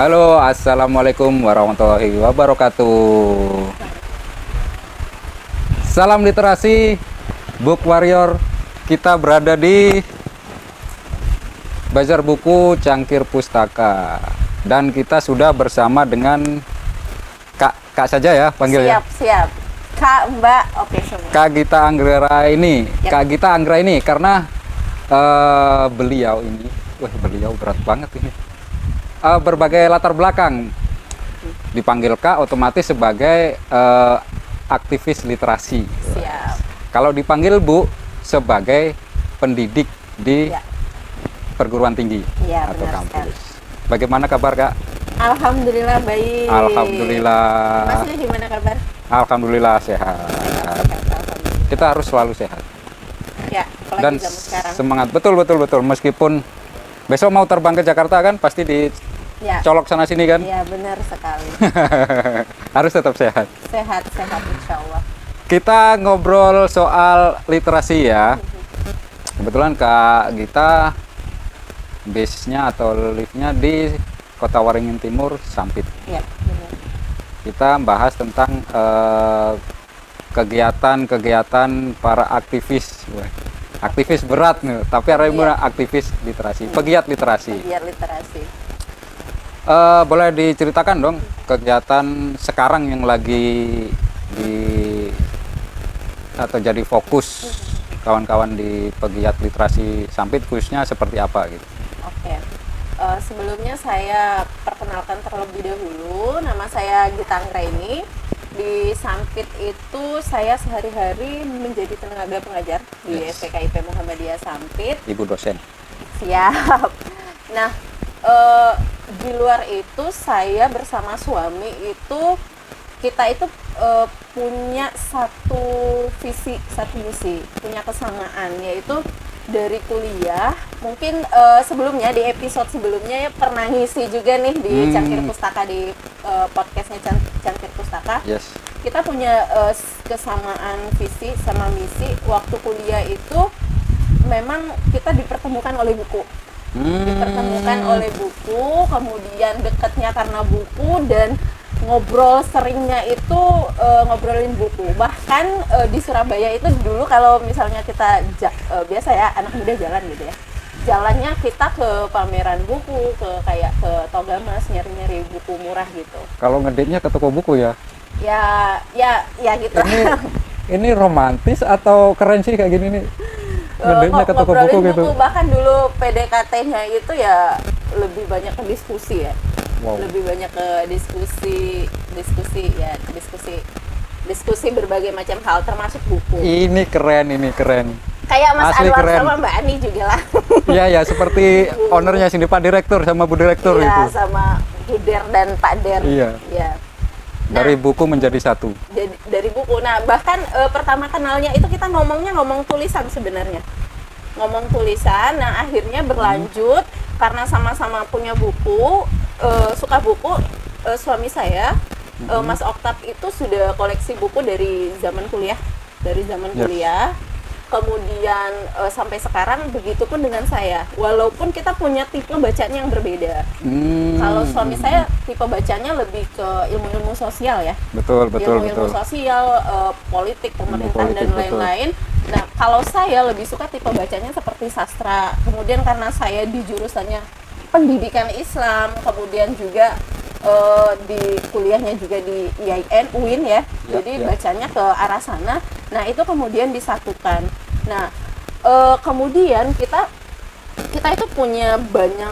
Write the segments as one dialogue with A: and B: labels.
A: Halo, assalamualaikum warahmatullahi wabarakatuh. Salam literasi, Book Warrior. Kita berada di Bazar Buku Cangkir Pustaka. Dan kita sudah bersama dengan Kak saja ya panggilnya.
B: Siap. Kak, Mbak, oke semua.
A: Kak Gita Anggra ini.
B: Yap.
A: Kak Gita Anggra ini karena beliau ini, beliau berat banget ini. Berbagai latar belakang. Dipanggil Kak otomatis sebagai aktivis literasi.
B: Siap.
A: Kalau dipanggil Bu sebagai pendidik di
B: Ya.
A: perguruan tinggi
B: Iya,
A: atau
B: benar
A: kampus. Bagaimana kabar Kak?
B: Alhamdulillah baik.
A: Alhamdulillah.
B: Masnya gimana kabar?
A: Alhamdulillah sehat.
B: Alhamdulillah.
A: Kita harus selalu sehat.
B: Ya, apalagi
A: Dan
B: zaman sekarang.
A: semangat. Betul. Meskipun besok mau terbang ke Jakarta kan pasti
B: Ya.
A: dicolok sana sini kan.
B: Iya, benar sekali.
A: Harus tetap sehat.
B: Sehat insya Allah.
A: Kita ngobrol soal literasi ya. Kebetulan Kak Gita base-nya atau live-nya di Kota Waringin Timur, Sampit.
B: Iya, benar.
A: Kita bahas tentang kegiatan para aktivis. Wah, aktivis berat nih, tapi ada aktivis literasi, pegiat literasi.
B: Pegiat literasi.
A: Boleh diceritakan dong kegiatan sekarang yang lagi di atau jadi fokus kawan-kawan di pegiat literasi Sampit khususnya seperti apa gitu.
B: Oke. Sebelumnya saya perkenalkan terlebih dahulu, nama saya Gita Anggraini. Di Sampit itu saya sehari-hari menjadi tenaga pengajar di
A: Yes.
B: SPKIP Muhammadiyah Sampit.
A: Ibu dosen.
B: Siap. Nah, di luar itu saya bersama suami itu kita itu punya satu visi, satu misi, punya kesamaan, yaitu dari kuliah. Mungkin sebelumnya di episode sebelumnya ya pernah ngisi juga nih di Cangkir Pustaka di podcastnya Cangkir Pustaka.
A: Yes.
B: Kita punya kesamaan visi sama misi. Waktu kuliah itu memang kita dipertemukan oleh buku. Dipertemukan oleh buku, kemudian dekatnya karena buku, dan ngobrol seringnya itu ngobrolin buku. Bahkan di Surabaya itu dulu kalau misalnya kita biasa ya anak muda jalan gitu ya, jalannya kita ke pameran buku, ke kayak ke Togamas nyari-nyari buku murah gitu.
A: Kalau ngedate-nya ke toko buku ya.
B: Ya gitu.
A: Ini romantis atau keren sih kayak gini nih? Ngedate-nya ke toko
B: Ngobrolin
A: buku gitu.
B: Bahkan dulu PDKT-nya itu ya lebih banyak ke diskusi ya.
A: Wow.
B: Lebih banyak ke diskusi berbagai macam hal termasuk buku.
A: Ini keren.
B: Kayak Mas
A: Asli
B: Anwar
A: keren.
B: sama Mbak Ani juga lah.
A: Iya, seperti ownernya sini Pak Direktur sama Bu Direktur
B: Iya,
A: itu.
B: sama Bu Der dan Pak Der.
A: Iya.
B: Iya.
A: Dari buku menjadi satu.
B: Dari buku. Nah, bahkan pertama kenalnya itu kita ngomong tulisan sebenarnya. Ngomong tulisan, nah akhirnya berlanjut karena sama-sama punya buku, suka buku. Suami saya, Mas Oktav itu sudah koleksi buku dari zaman kuliah. Kuliah. Kemudian sampai sekarang begitupun dengan saya. Walaupun kita punya tipe bacanya yang berbeda. Kalau suami saya tipe bacanya lebih ke ilmu-ilmu sosial ya.
A: Betul.
B: Ilmu sosial, politik, pemerintahan dan lain-lain. Nah, kalau saya lebih suka tipe bacanya seperti sastra. Kemudian karena saya di jurusannya pendidikan Islam, kemudian juga di kuliahnya juga di IAIN, UIN ya. Jadi bacanya ke arah sana. Nah, itu kemudian disatukan. Nah, kemudian kita itu punya banyak,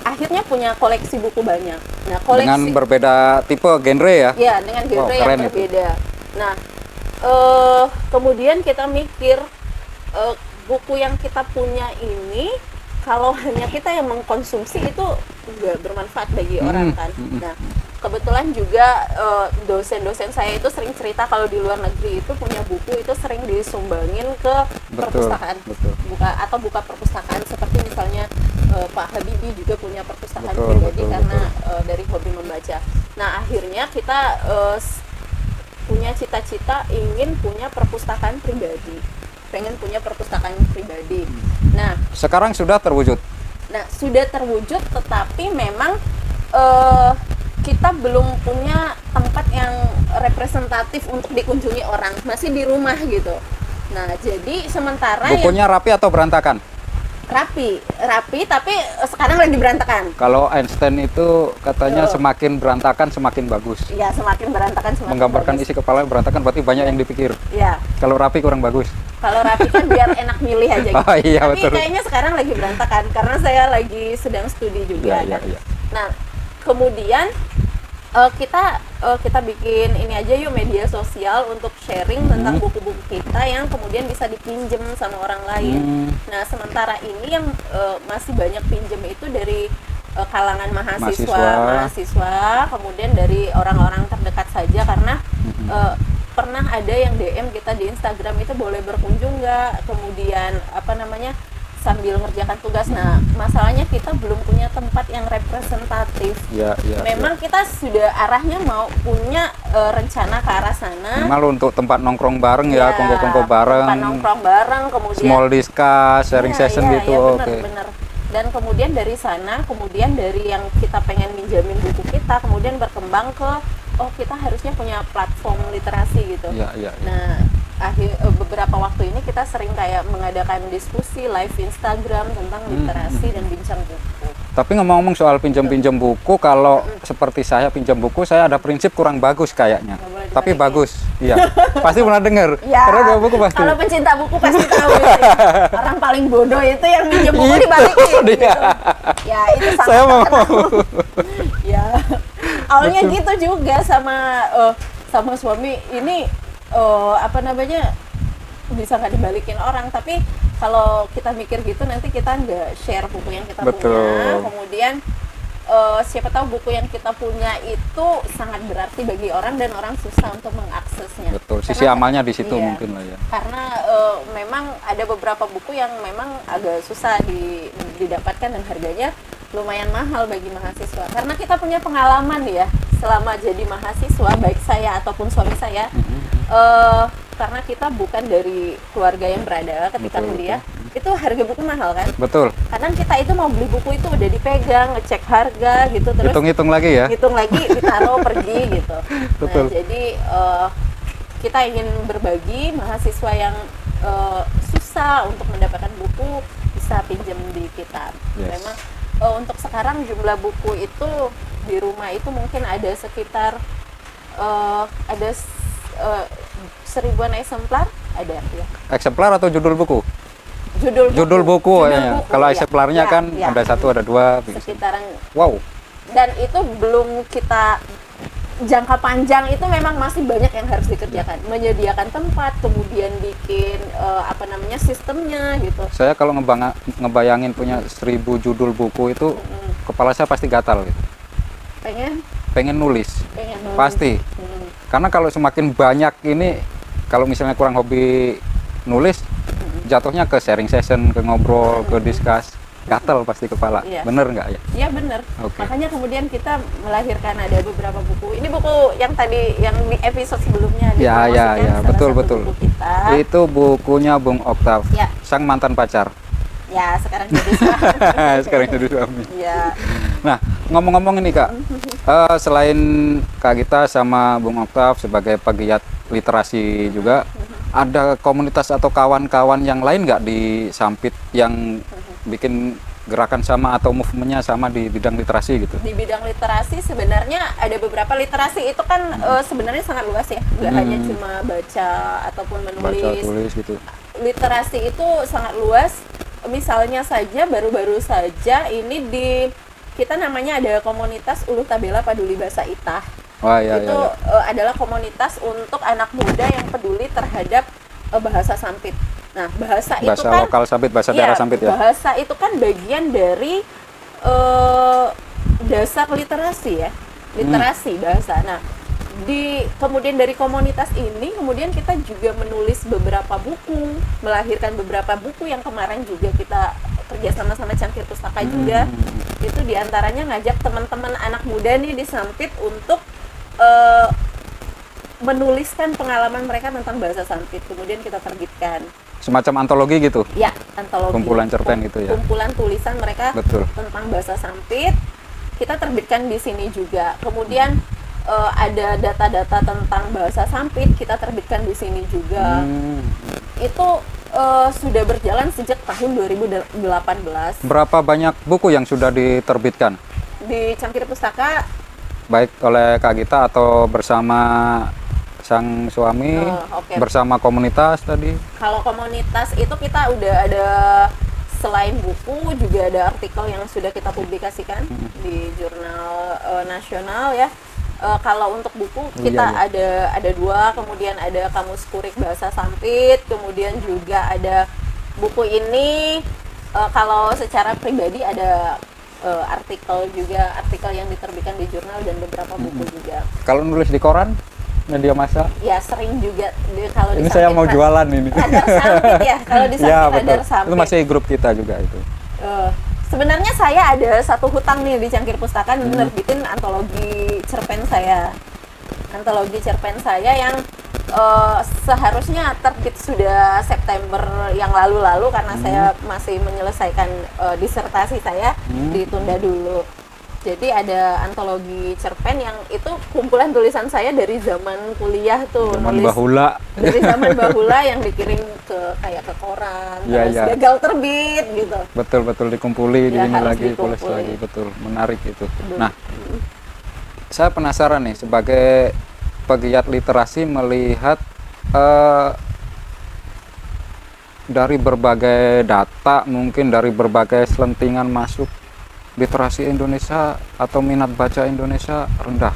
B: akhirnya punya koleksi buku banyak. Nah,
A: Dengan berbeda tipe genre ya.
B: Ya, dengan genre yang berbeda. Nah, kemudian kita mikir buku yang kita punya ini kalau hanya kita yang mengkonsumsi itu nggak bermanfaat bagi orang kan. Nah, kebetulan juga dosen-dosen saya itu sering cerita kalau di luar negeri itu punya buku itu sering disumbangin ke perpustakaan. Buka perpustakaan seperti misalnya Pak Habibie juga punya perpustakaan pribadi karena dari hobi membaca. Nah, akhirnya kita punya cita-cita ingin punya perpustakaan pribadi. Pengen punya perpustakaan pribadi. Nah,
A: sekarang sudah terwujud.
B: Nah, sudah terwujud, tetapi memang kita belum punya tempat yang representatif untuk dikunjungi orang, masih di rumah gitu. Nah, jadi sementara
A: Bukunya rapi atau berantakan?
B: rapi, tapi sekarang lagi berantakan.
A: Kalau Einstein itu katanya semakin berantakan semakin bagus.
B: Ya, semakin berantakan semakin
A: Menggambarkan
B: bagus.
A: isi kepala berantakan berarti banyak yang dipikir.
B: Ya,
A: Kalau rapi kurang bagus.
B: kalau rapi kan biar enak milih aja gitu.
A: Oh, iya,
B: Tapi
A: betul.
B: kayaknya sekarang lagi berantakan karena saya lagi sedang studi juga.
A: Iya,
B: kan.
A: iya.
B: Nah, kemudian kita bikin ini aja yuk, media sosial untuk sharing tentang buku-buku kita yang kemudian bisa dipinjem sama orang lain. Nah, sementara ini yang masih banyak pinjem itu dari kalangan mahasiswa, kemudian dari orang-orang terdekat saja karena pernah ada yang DM kita di Instagram itu boleh berkunjung nggak, kemudian apa namanya sambil mengerjakan tugas. Nah, masalahnya kita belum punya tempat yang representatif.
A: Ya, ya,
B: Memang kita sudah arahnya mau punya rencana ke arah sana.
A: Minimal untuk tempat nongkrong bareng ya, kongko-kongko bareng.
B: Tempat nongkrong bareng, kemudian
A: Small discuss, sharing session gitu.
B: Bener,
A: Oke.
B: bener. Dan kemudian dari sana, kemudian dari yang kita pengen minjamin buku kita, kemudian berkembang ke kita harusnya punya platform literasi gitu.
A: Iya, iya.
B: Nah, beberapa waktu ini kita sering kayak mengadakan diskusi live Instagram tentang literasi dan bincang buku.
A: Tapi ngomong-ngomong soal pinjam-pinjam buku, kalau seperti saya pinjam buku, saya ada prinsip kurang bagus kayaknya.
B: Nggak boleh
A: Tapi
B: dibalikin.
A: bagus. Iya. Pasti pernah dengar.
B: Ya,
A: Karena dua buku pasti.
B: kalau pencinta buku pasti tahu itu ya. Orang paling bodoh itu yang minjem buku
A: Itu
B: dibalikin.
A: dia.
B: Gitu. Ya, itu sangat
A: Saya mau.
B: Ya, awalnya gitu juga sama suami ini apa namanya bisa nggak dibalikin orang, tapi kalau kita mikir gitu nanti kita nggak share buku yang kita
A: Betul.
B: punya. Kemudian siapa tahu buku yang kita punya itu sangat berarti bagi orang dan orang susah untuk mengaksesnya.
A: Betul. Sisi
B: Karena-
A: amalnya di situ
B: iya.
A: mungkin lah ya.
B: Karena memang ada beberapa buku yang memang agak susah didapatkan dan harganya lumayan mahal bagi mahasiswa. Karena kita punya pengalaman ya selama jadi mahasiswa, baik saya ataupun suami saya, karena kita bukan dari keluarga yang berada ketika
A: Betul,
B: kuliah, itu harga buku mahal kan.
A: Betul.
B: Kadang kita itu mau beli buku itu udah dipegang, ngecek harga gitu, terus
A: Hitung-hitung lagi ya.
B: hitung lagi, ditaruh, pergi gitu.
A: Betul.
B: Nah, jadi kita ingin berbagi mahasiswa yang susah untuk mendapatkan buku bisa pinjam di kita.
A: Yes.
B: Memang untuk sekarang jumlah buku itu di rumah itu mungkin ada sekitar ada seribuan eksemplar ada ya.
A: Eksemplar atau judul buku?
B: Judul
A: buku ya. Kalau
B: ya.
A: eksemplarnya
B: Ya,
A: kan
B: ya.
A: ada satu, ada dua.
B: Sekitaran,
A: Wow.
B: dan itu belum kita jangka panjang itu memang masih banyak yang harus dikerjakan, menyediakan tempat, kemudian bikin apa namanya sistemnya gitu.
A: Saya kalau ngebayangin punya 1000 judul buku itu, kepala saya pasti gatal gitu. Pengen nulis.
B: Pengen
A: Pasti. Karena kalau semakin banyak ini, kalau misalnya kurang hobi nulis, jatuhnya ke sharing session, ke ngobrol, ke discuss, gatal pasti kepala.
B: Iya.
A: Bener nggak ya?
B: Iya benar.
A: Oke.
B: Makanya kemudian kita melahirkan ada beberapa buku. Ini buku yang tadi yang di episode sebelumnya
A: Ya,
B: dipromosikan,
A: ya, ya,
B: salah
A: betul,
B: satu
A: betul.
B: buku kita.
A: Itu bukunya Bung Oktav,
B: Ya.
A: sang mantan pacar.
B: Ya, sekarang jadi suami.
A: Sekarang jadi suami.
B: Ya.
A: Nah, ngomong-ngomong ini Kak, selain Kak Gita sama Bung Oktav sebagai pegiat literasi juga, ada komunitas atau kawan-kawan yang lain nggak di Sampit yang bikin gerakan sama atau movementnya sama di bidang literasi gitu?
B: Di bidang literasi sebenarnya ada beberapa. Literasi itu kan sebenarnya sangat luas ya, nggak hanya cuma baca ataupun
A: Baca,
B: menulis.
A: tulis gitu.
B: Literasi itu sangat luas. Misalnya saja baru-baru saja ini kita namanya ada komunitas Uluh Tabela Paduli Bahasa Itah.
A: Wah, ya,
B: Itu
A: ya, ya.
B: adalah komunitas untuk anak muda yang peduli terhadap bahasa Sampit. Nah, bahasa itu
A: Bahasa
B: kan
A: lokal Sampit, bahasa
B: iya,
A: daerah Sampit ya.
B: bahasa itu kan bagian dari dasar literasi ya, literasi bahasa. Nah, kemudian dari komunitas ini kemudian kita juga menulis beberapa buku, melahirkan beberapa buku yang kemarin juga kita kerja sama Cangkir Pustaka juga. Itu diantaranya ngajak teman-teman anak muda nih di Sampit untuk menuliskan pengalaman mereka tentang bahasa Sampit, kemudian kita terbitkan.
A: Semacam antologi gitu.
B: Ya, antologi.
A: Kumpulan cerpen gitu ya.
B: Kumpulan tulisan mereka
A: Betul.
B: tentang bahasa Sampit. kita terbitkan di sini juga. Kemudian ada data-data tentang bahasa Sampit, kita terbitkan di sini juga. Itu sudah berjalan sejak tahun 2018.
A: Berapa banyak buku yang sudah diterbitkan?
B: Di Cangkir Pustaka,
A: Baik oleh Kak Gita atau bersama sang suami,
B: oke.
A: bersama komunitas tadi?
B: Kalau komunitas itu kita udah ada, selain buku juga ada artikel yang sudah kita publikasikan di jurnal nasional ya. Kalau untuk buku kita ada 2, kemudian ada Kamus Kurik Bahasa Sampit, kemudian juga ada buku ini. Kalau secara pribadi ada artikel yang diterbitkan di jurnal dan beberapa buku juga.
A: Kalau nulis di koran, media massa?
B: Ya sering juga kalau di
A: Ini saya mau jualan ini.
B: Radar Sampit ya, kalau di
A: Ya,
B: Sampit
A: betul.
B: Radar Sampit.
A: Itu masih grup kita juga itu.
B: Sebenarnya saya ada satu hutang nih di Cangkir Pustaka, nerbitin antologi cerpen saya. Antologi cerpen saya yang seharusnya terbit sudah September yang lalu-lalu karena saya masih menyelesaikan disertasi saya, ditunda dulu. Jadi ada antologi cerpen yang itu kumpulan tulisan saya dari zaman kuliah tuh,
A: Zaman
B: nulis
A: bahula.
B: dari zaman bahula yang dikirim ke kayak ke koran,
A: Iya,
B: terus
A: iya.
B: gagal terbit gitu.
A: Betul dikumpuli,
B: Ya,
A: di ini
B: harus
A: lagi, tulis
B: dikumpuli.
A: lagi, betul. Menarik itu. Nah, saya penasaran nih sebagai pegiat literasi melihat dari berbagai data, mungkin dari berbagai selentingan masuk, literasi Indonesia atau minat baca Indonesia rendah,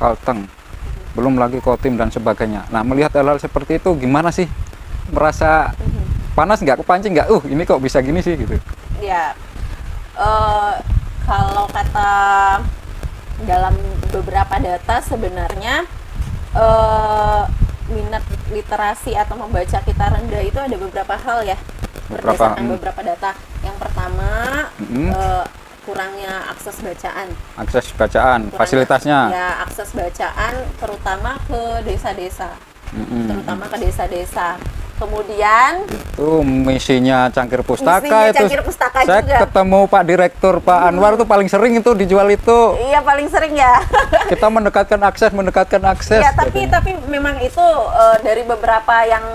A: kalteng, belum lagi Kotim dan sebagainya. Nah, melihat hal-hal seperti itu gimana sih? Merasa panas nggak, kepancing nggak? Ini kok bisa gini sih gitu.
B: Ya, kalau kata dalam beberapa data sebenarnya minat literasi atau membaca kita rendah itu ada beberapa hal ya, berdasarkan beberapa data. Yang pertama, kurangnya akses bacaan.
A: Akses bacaan, fasilitasnya.
B: Ya, akses bacaan terutama ke desa-desa. Terutama ke desa-desa. Kemudian
A: Itu misinya Cangkir Pustaka
B: Misinya
A: itu.
B: Cangkir Pustaka
A: Saya
B: juga.
A: ketemu Pak Direktur Pak Anwar tuh paling sering itu dijual itu.
B: iya paling sering ya.
A: Kita mendekatkan akses.
B: Ya, tapi memang itu dari beberapa yang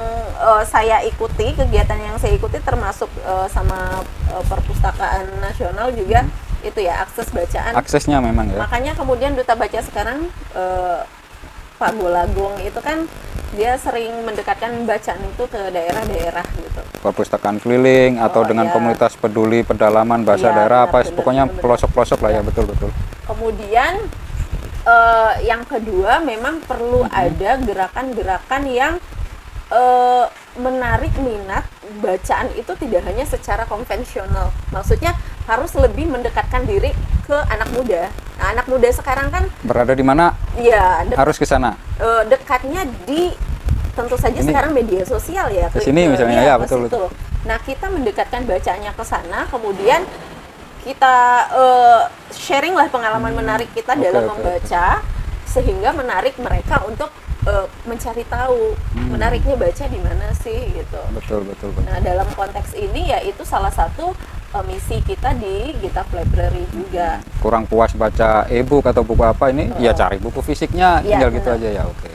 B: saya ikuti, kegiatan yang saya ikuti termasuk sama Perpustakaan Nasional juga itu ya, akses bacaan.
A: Aksesnya memang ya.
B: Makanya kemudian Duta Baca sekarang Pak Bolagong itu kan dia sering mendekatkan bacaan itu ke daerah-daerah gitu.
A: Perpustakaan keliling atau dengan
B: iya.
A: komunitas peduli pedalaman bahasa
B: Iya,
A: daerah apa,
B: benar,
A: pokoknya
B: benar.
A: pelosok-pelosok lah ya, betul.
B: Kemudian yang kedua memang perlu ada gerakan-gerakan yang menarik minat bacaan itu tidak hanya secara konvensional. Maksudnya harus lebih mendekatkan diri ke anak muda. Nah, anak muda sekarang kan
A: Berada di mana
B: ya
A: harus ke sana.
B: dekatnya di tentu saja
A: Ini
B: sekarang media sosial ya.
A: ke sini misalnya, ya,
B: ke
A: betul,
B: situ. Nah, kita mendekatkan bacanya ke sana, kemudian kita sharing lah pengalaman menarik kita dalam
A: oke.
B: membaca, sehingga menarik mereka untuk mencari tahu menariknya baca di mana sih gitu.
A: Betul.
B: Nah, dalam konteks ini ya itu salah satu misi kita di GitHub Library juga.
A: Kurang puas baca e-book atau buku apa ini, ya cari buku fisiknya,
B: Iya,
A: tinggal gitu
B: benar.
A: aja ya, oke.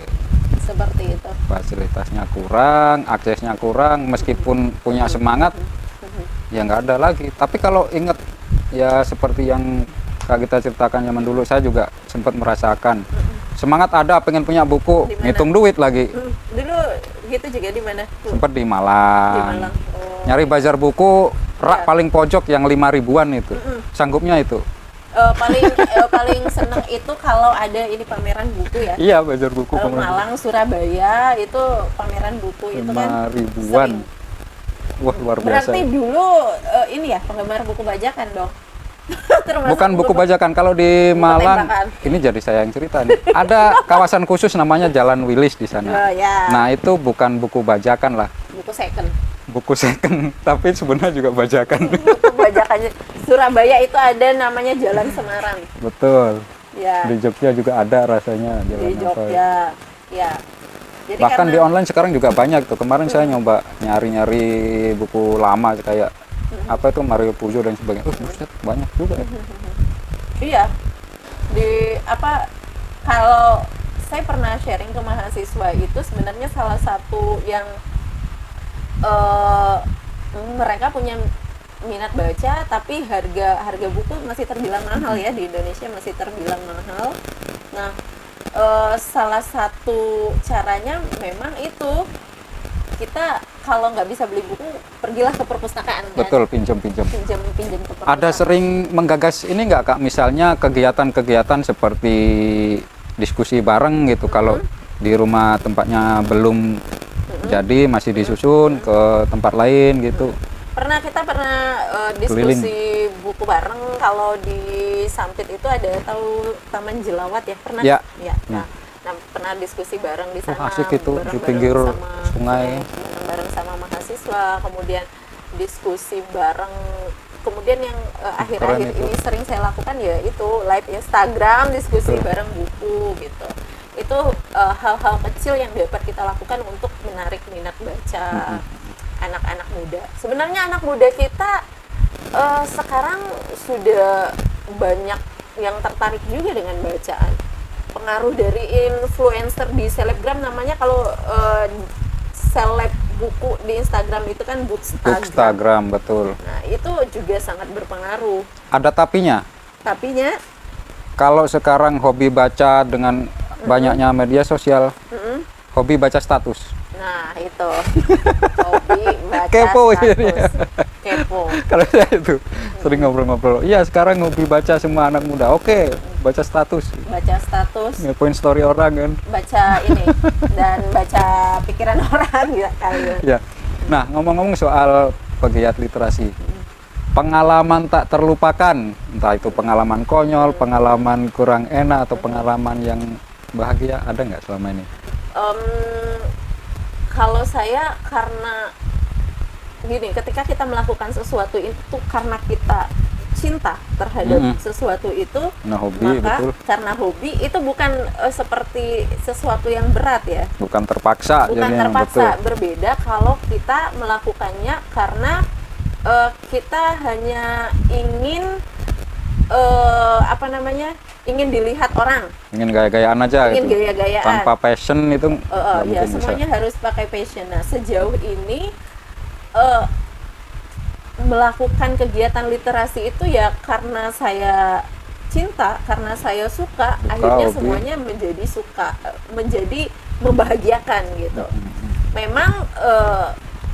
B: Seperti itu.
A: Fasilitasnya kurang, aksesnya kurang, meskipun punya semangat, ya nggak ada lagi. Tapi kalau ingat ya seperti yang Kak kita ceritakan zaman dulu, saya juga sempat merasakan semangat ada, pengen punya buku,
B: Di mana?
A: ngitung duit lagi.
B: Dulu gitu juga di mana?
A: Sempat di
B: Di
A: Malang.
B: Malang. Oh.
A: Nyari bazar buku rak
B: Ya.
A: paling pojok yang 5 ribuan itu. Sanggupnya itu.
B: Paling seneng itu kalau ada ini pameran buku ya.
A: Iya, bazar buku
B: Malang, Surabaya itu pameran buku itu
A: 5
B: kan
A: ribuan.
B: sering.
A: Wah, luar biasa.
B: Berarti dulu ini ya penggemar buku bajakan dong. Termasuk
A: Bukan buku bajakan, kalau di Malang
B: tembakan.
A: ini jadi saya yang cerita nih. Ada kawasan khusus namanya Jalan Wilis di sana.
B: Oh, ya.
A: Nah, itu bukan buku bajakan lah,
B: Buku second.
A: buku second, tapi sebenarnya juga bajakan.
B: Buku bajakannya Surabaya itu ada namanya Jalan Semarang.
A: Betul.
B: Ya.
A: Di Jogja juga ada rasanya
B: Di
A: jalan apa.
B: Jogja. Ya. Jadi
A: Bahkan di
B: karena
A: online sekarang juga banyak tuh. Kemarin saya nyoba nyari-nyari buku lama kayak apa itu Mario Puzo dan sebagainya. Buset, banyak juga.
B: Iya, di apa, kalau saya pernah sharing ke mahasiswa itu sebenarnya salah satu yang eh, mereka punya minat baca tapi harga buku masih terbilang mahal ya, di Indonesia masih terbilang mahal. Nah, salah satu caranya memang itu, kita kalau nggak bisa beli buku pergilah ke perpustakaan kan.
A: Betul, pinjam-pinjam.
B: Pinjam ke perpustakaan.
A: Ada sering menggagas ini nggak Kak, misalnya kegiatan-kegiatan seperti diskusi bareng gitu, kalau di rumah tempatnya belum jadi masih disusun ke tempat lain gitu.
B: Kita pernah diskusi buku bareng. Kalau di Sampit itu ada, tahu Taman Jelawat ya, pernah
A: Ya.
B: Nah, pernah diskusi bareng di sana.
A: Asik itu, di
B: bareng-bareng
A: pinggir
B: sama
A: sungai.
B: bareng sama mahasiswa, kemudian diskusi bareng. Kemudian yang akhir-akhir ini sering saya lakukan ya itu live Instagram, diskusi bareng buku gitu. Itu hal-hal kecil yang dapat kita lakukan untuk menarik minat baca anak-anak muda. Sebenarnya anak muda kita sekarang sudah banyak yang tertarik juga dengan bacaan. Pengaruh dari influencer di selebgram, namanya kalau seleb buku di Instagram itu kan
A: Bookstagram, betul.
B: Nah, itu juga sangat berpengaruh.
A: Ada tapinya.
B: Tapinya,
A: Kalau sekarang hobi baca dengan banyaknya media sosial, hobi baca status.
B: nah itu hobi baca
A: Kepo
B: status.
A: jadinya.
B: Kepo.
A: Kalau saya itu sering ngobrol-ngobrol, iya sekarang hobi baca semua anak muda. Oke, baca status,
B: Baca status,
A: ngepoin story orang kan.
B: baca ini, dan baca pikiran orang ya kali ya.
A: Ya. Nah, ngomong-ngomong soal pegiat literasi, pengalaman tak terlupakan, entah itu pengalaman konyol, pengalaman kurang enak, atau pengalaman yang bahagia, ada nggak selama ini?
B: Kalau saya, karena gini, ketika kita melakukan sesuatu itu karena kita cinta terhadap sesuatu itu,
A: Nah, hobi,
B: maka
A: betul.
B: karena hobi itu bukan seperti sesuatu yang berat ya,
A: Bukan terpaksa,
B: bukan
A: jadinya,
B: terpaksa.
A: betul.
B: Berbeda kalau kita melakukannya karena kita hanya ingin ingin dilihat orang,
A: Ingin gaya-gayaan aja
B: ingin
A: gitu.
B: gaya-gayaan.
A: Tanpa passion itu nggak
B: Ya,
A: mungkin bisa.
B: semuanya harus pakai passion. Nah, sejauh ini melakukan kegiatan literasi itu ya karena saya cinta, karena saya suka, akhirnya
A: hobi.
B: semuanya menjadi menjadi membahagiakan gitu. Memang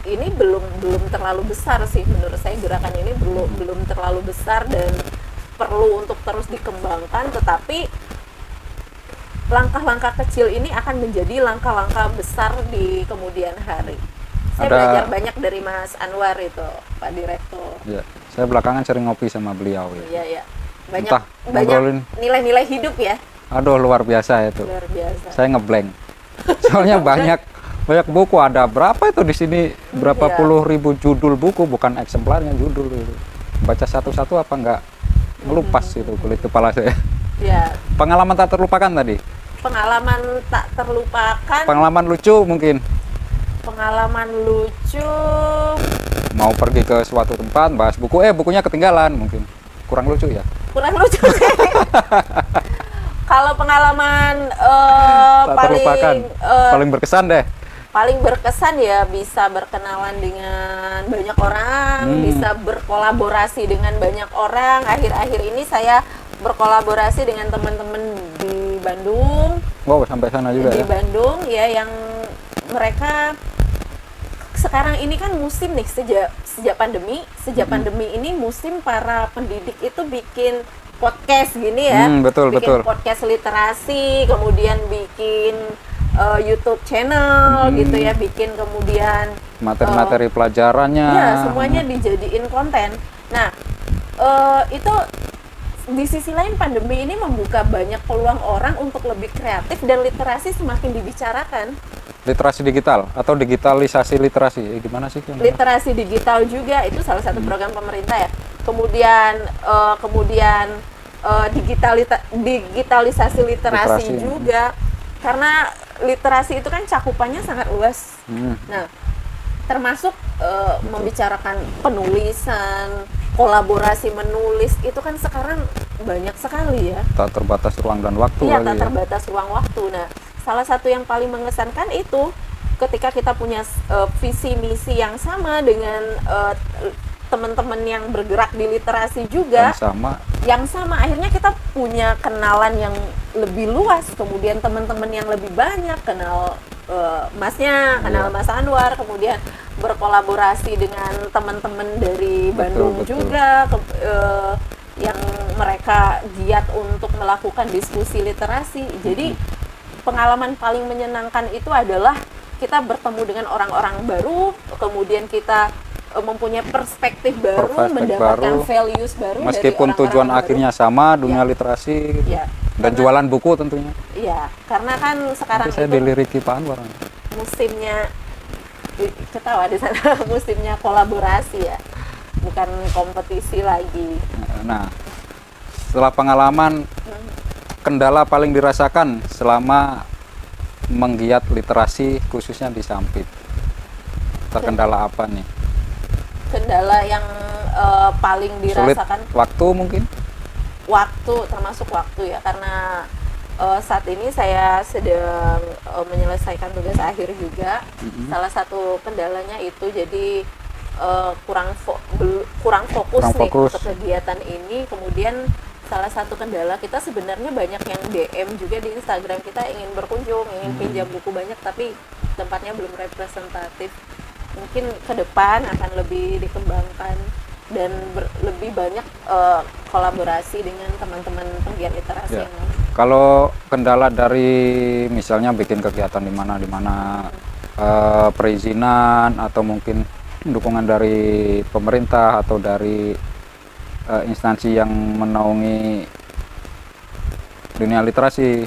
B: ini belum terlalu besar sih menurut saya, gerakan ini belum terlalu besar dan perlu untuk terus dikembangkan, tetapi langkah-langkah kecil ini akan menjadi langkah-langkah besar di kemudian hari. Saya belajar banyak dari Mas Anwar itu, Pak Direktur.
A: Ya, saya belakangan sering ngopi sama beliau ya.
B: Iya, iya. Banyak
A: Entah, ngobrolin.
B: nilai-nilai hidup ya.
A: Aduh, luar biasa itu.
B: Luar biasa.
A: Saya ngeblank. Soalnya banyak buku, ada berapa itu di sini, berapa
B: Iya.
A: puluh ribu judul buku, bukan eksemplarnya, judul itu. Baca satu-satu apa enggak ngelupas itu kulit kepala saya.
B: Ya,
A: Pengalaman tak terlupakan tadi.
B: pengalaman tak terlupakan.
A: Pengalaman lucu mungkin.
B: Pengalaman lucu.
A: Mau pergi ke suatu tempat, bahas buku, bukunya ketinggalan mungkin. Kurang lucu ya.
B: Kurang lucu sih. Kalau pengalaman
A: Tak terlupakan. Paling berkesan deh.
B: paling berkesan ya bisa berkenalan dengan banyak orang, bisa berkolaborasi dengan banyak orang. Akhir-akhir ini saya berkolaborasi dengan teman-teman di Bandung,
A: Wow, sampai sana juga
B: di
A: ya.
B: Bandung ya, yang mereka sekarang ini kan musim nih, sejak pandemi ini musim para pendidik itu bikin podcast gini ya,
A: Betul,
B: bikin
A: betul.
B: podcast literasi, kemudian bikin YouTube channel gitu ya, bikin kemudian
A: Materi-materi pelajarannya.
B: ya semuanya dijadiin konten. Nah, itu di sisi lain pandemi ini membuka banyak peluang orang untuk lebih kreatif dan literasi semakin dibicarakan.
A: Literasi digital atau digitalisasi literasi, gimana sih?
B: Literasi digital juga itu salah satu program pemerintah ya. Kemudian digitalisasi literasi juga, karena literasi itu kan cakupannya sangat luas. Nah, termasuk membicarakan penulisan, kolaborasi menulis, itu kan sekarang banyak sekali ya.
A: Tak terbatas ruang dan waktu
B: Iya,
A: lagi
B: tak
A: ya.
B: terbatas ruang waktu. Nah, salah satu yang paling mengesankan itu ketika kita punya visi misi yang sama dengan teman-teman yang bergerak di literasi juga,
A: Dan sama
B: yang sama, akhirnya kita punya kenalan yang lebih luas, kemudian teman-teman yang lebih banyak kenal masnya, kenal
A: Iya.
B: Mas Anwar, kemudian berkolaborasi dengan teman-teman dari Bandung
A: betul.
B: juga yang mereka giat untuk melakukan diskusi literasi. Jadi pengalaman paling menyenangkan itu adalah kita bertemu dengan orang-orang baru, kemudian kita mempunyai perspektif baru,
A: Perspektif
B: mendapatkan
A: baru.
B: values baru dari
A: Meskipun
B: orang-orang
A: tujuan
B: baru.
A: akhirnya sama, dunia
B: Ya.
A: literasi gitu.
B: Ya,
A: Dan
B: karena-
A: jualan buku tentunya.
B: Iya, karena kan sekarang
A: Nanti saya
B: itu
A: diliriki Pak Anwar.
B: musimnya ketawa di sana musimnya kolaborasi ya, bukan kompetisi lagi.
A: Nah, setelah pengalaman, kendala paling dirasakan selama menggiat literasi khususnya di Sampit. Terkendala apa nih?
B: Kendala yang paling
A: Sulit
B: dirasakan
A: waktu mungkin?
B: waktu, termasuk waktu ya, karena saat ini saya sedang menyelesaikan tugas akhir juga. Salah satu kendalanya itu jadi kurang fokus
A: Kurang
B: nih
A: fokus.
B: untuk kegiatan ini. Kemudian salah satu kendala kita, sebenarnya banyak yang DM juga di Instagram kita, ingin berkunjung, ingin pinjam buku banyak, tapi tempatnya belum representatif. Mungkin ke depan akan lebih dikembangkan dan lebih banyak kolaborasi dengan teman-teman penggiat literasi
A: Ya.
B: yang lain.
A: Kalau kendala dari misalnya bikin kegiatan di mana perizinan atau mungkin dukungan dari pemerintah atau dari instansi yang menaungi dunia literasi,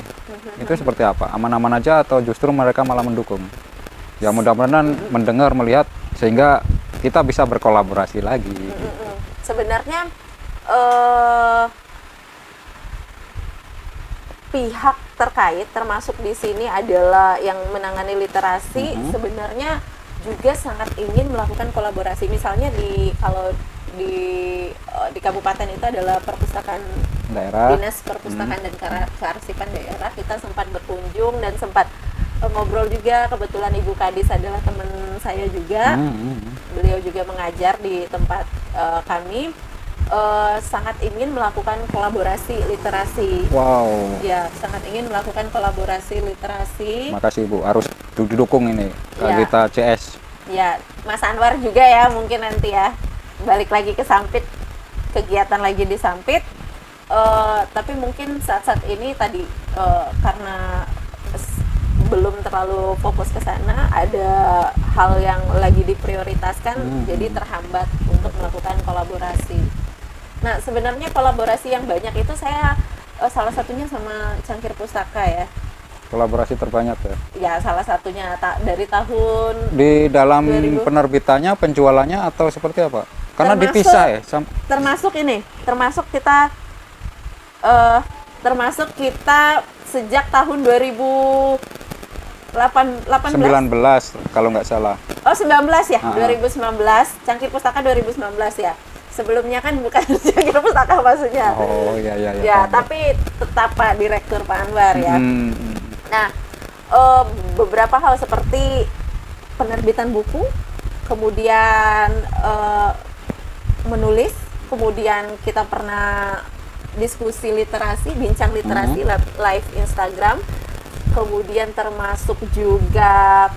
A: itu seperti apa? Aman-aman aja atau justru mereka malah mendukung? Ya mudah-mudahan mendengar, melihat sehingga kita bisa berkolaborasi lagi.
B: Sebenarnya pihak terkait, termasuk di sini adalah yang menangani literasi, sebenarnya juga sangat ingin melakukan kolaborasi. Misalnya kalau di kabupaten itu adalah perpustakaan
A: Daerah.
B: Dinas Perpustakaan dan Kearsipan Daerah. Kita sempat berkunjung dan sempat ngobrol juga. Kebetulan Ibu Kadis adalah teman saya juga. Beliau juga mengajar di tempat kami. Sangat ingin melakukan kolaborasi literasi.
A: Wow.
B: Ya, sangat ingin melakukan kolaborasi literasi.
A: Makasih Bu, harus didukung ini
B: Ya.
A: kita CS.
B: Ya, Mas Anwar juga ya, mungkin nanti ya balik lagi ke Sampit, kegiatan lagi di Sampit. Tapi mungkin saat-saat ini tadi karena belum terlalu fokus ke sana, ada hal yang lagi diprioritaskan, jadi terhambat untuk melakukan kolaborasi. Nah, sebenarnya kolaborasi yang banyak itu saya salah satunya sama Cangkir Pustaka ya.
A: Kolaborasi terbanyak ya.
B: Ya, salah satunya dari tahun
A: Di dalam
B: 2000.
A: penerbitannya, penjualannya atau seperti apa? Karena
B: Termasuk-
A: dipisah ya.
B: termasuk kita sejak tahun 2018
A: 19 kalau nggak salah.
B: oh 19 ya,
A: Ah.
B: 2019 Cangkir Pustaka 2019 ya. Sebelumnya kan bukan Cangkir Pustaka maksudnya.
A: Oh iya iya.
B: Ya,
A: paham.
B: tapi tetap Pak Direktur Pak Anwar ya. Nah, beberapa hal seperti penerbitan buku, kemudian menulis, kemudian kita pernah diskusi literasi, bincang literasi live Instagram, kemudian termasuk juga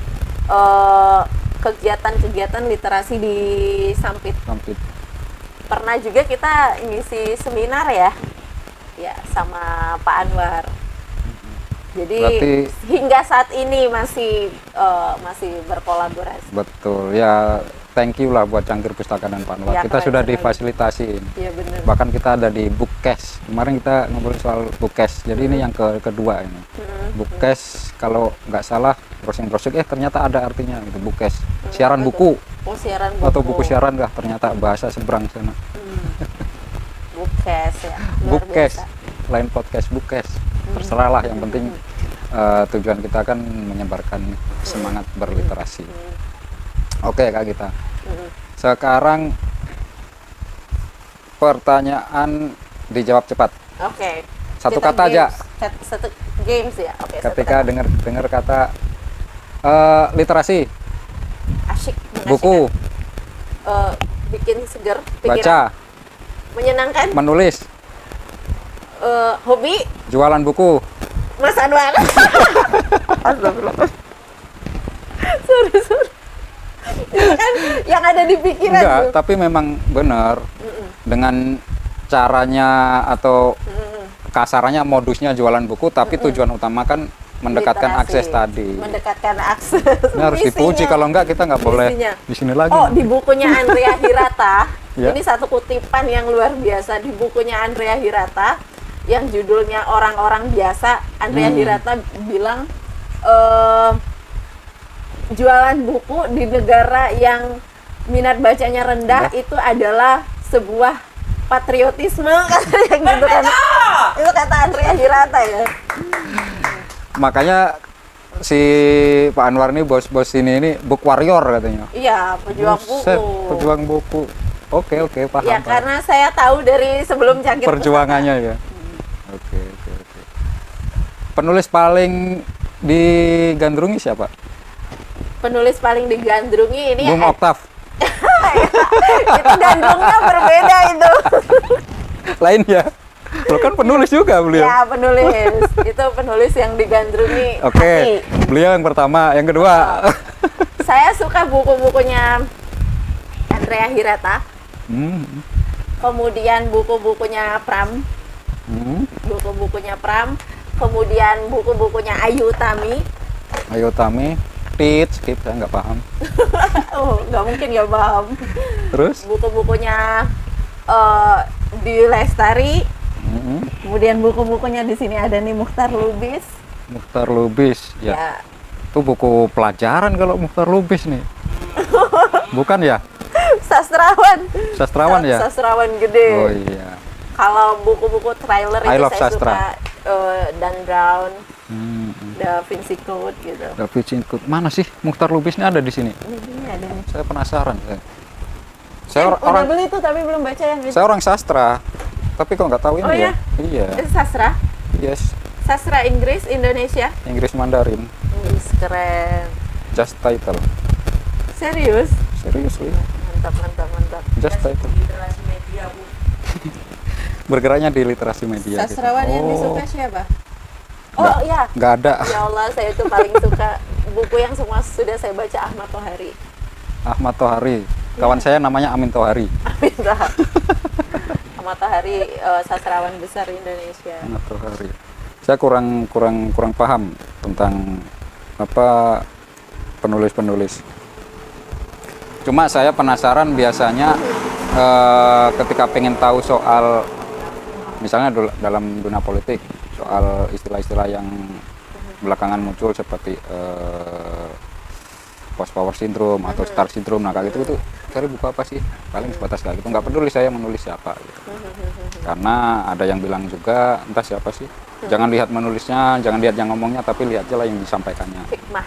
B: kegiatan-kegiatan literasi di Sampit.
A: Sampit.
B: Pernah juga kita ngisi seminar ya sama Pak Anwar. Jadi
A: Berarti-
B: hingga saat ini masih berkolaborasi.
A: Betul ya. Thank you lah buat Cangkir Pustaka dan Pak Anwar.
B: Ya,
A: Kita
B: keren
A: sudah
B: sekali.
A: difasilitasi.
B: Iya benar.
A: Bahkan kita ada di Bookcast. Kemarin kita ngobrol soal Bookcast. Jadi ini yang kedua ini. Bookcast kalau nggak salah browsing-browsing ternyata ada artinya gitu. Bookcast. Siaran
B: betul.
A: buku
B: Oh, siaran buku.
A: atau buku siaran kah, ternyata bahasa seberang sana.
B: Bookcast ya. Luar
A: Bookcast.
B: biasa.
A: Lain podcast Bookcast. Terserah lah, yang penting tujuan kita kan menyebarkan semangat berliterasi. Oke Kak Gita. Sekarang pertanyaan dijawab cepat.
B: Oke.
A: Satu
B: Kita
A: kata aja.
B: Satu games ya. Oke. satu
A: Ketika
B: kata.
A: dengar kata literasi,
B: Asyik.
A: buku,
B: Bikin seger pikiran.
A: baca,
B: Menyenangkan.
A: menulis,
B: Hobi.
A: jualan buku.
B: Mas Anwar. Astagfirullah. Sorry. Itu kan yang ada di pikiran
A: Enggak,
B: tuh.
A: tapi memang benar dengan caranya atau kasarannya modusnya jualan buku, tapi tujuan utama kan mendekatkan
B: Literasi.
A: akses tadi.
B: Mendekatkan akses.
A: Ini harus dipuji,
B: Misinya.
A: kalau enggak kita nggak boleh
B: Misinya.
A: di sini lagi.
B: Oh, di bukunya Andrea Hirata.
A: Ya.
B: Ini satu kutipan yang luar biasa di bukunya Andrea Hirata yang judulnya Orang-orang Biasa. Andrea Hirata bilang jualan buku di negara yang minat bacanya rendah itu adalah sebuah patriotisme katanya gitu kan. Itu kata Andrea Hirata ya.
A: Makanya si Pak Anwar ini bos ini book warrior katanya.
B: Iya, pejuang
A: Buset,
B: buku.
A: pejuang buku. Oke, paham.
B: Ya
A: paham.
B: karena saya tahu dari sebelum Cangkir
A: Perjuangannya ya. Oke. Penulis paling digandrungi siapa?
B: Penulis paling digandrungi ini
A: Bung Oktav.
B: itu gandrungnya berbeda itu.
A: Lain ya. Lo kan penulis juga beliau.
B: Ya penulis itu penulis yang digandrungi
A: Oke,
B: hati.
A: beliau yang pertama, yang kedua.
B: Saya suka buku-bukunya Andrea Hirata, kemudian buku-bukunya Pram, kemudian buku-bukunya Ayu Tami.
A: Ayo Tami, skip, saya nggak paham.
B: Oh, nggak mungkin ya paham.
A: Terus?
B: Buku-bukunya di Lestari. Kemudian buku-bukunya di sini ada nih Muchtar Lubis.
A: Muchtar Lubis, ya.
B: Ya.
A: Itu buku pelajaran kalau Muchtar Lubis nih. Bukan ya? Sastrawan ya?
B: Sastrawan gede.
A: Oh iya.
B: Kalau buku-buku trailer
A: I
B: itu
A: love
B: saya
A: sastra.
B: suka Dan Brown,
A: Hmm.
B: Da Vinci Code gitu.
A: Da Vinci Code. Mana sih Muchtar Lubis ini ada di sini?
B: Ini ada nih.
A: Saya penasaran. Saya
B: Udah
A: orang
B: beli tuh tapi belum baca yang itu.
A: saya orang sastra. Tapi kok nggak tahu ini
B: Oh,
A: ya?
B: ya?
A: Iya.
B: Itu sastra?
A: Yes.
B: Sastra Inggris Indonesia.
A: Inggris Mandarin.
B: Wih, keren.
A: Just title.
B: Serius?
A: Seriously.
B: Mantap.
A: Just title. Bergeraknya di literasi media.
B: Sastrawan yang
A: gitu.
B: disuka siapa? Oh iya.
A: Nggak ada.
B: Ya Allah, saya itu paling suka buku yang semua sudah saya baca Ahmad Tohari.
A: Ahmad Tohari. Kawan saya namanya Amin Tohari.
B: Ahmad Tohari sastrawan besar Indonesia.
A: Ahmad Tohari. Saya kurang paham tentang apa penulis-penulis. Cuma saya penasaran biasanya ketika pengen tahu soal misalnya dalam dunia politik, soal istilah-istilah yang belakangan muncul seperti post power syndrome atau star syndrome, nah kayak gitu itu cari buku apa sih, paling sebatas kayak gitu, nggak peduli saya menulis siapa gitu. Karena ada yang bilang juga entah siapa sih, jangan lihat menulisnya, jangan lihat yang ngomongnya, tapi lihat aja lah yang disampaikannya.
B: Hikmah.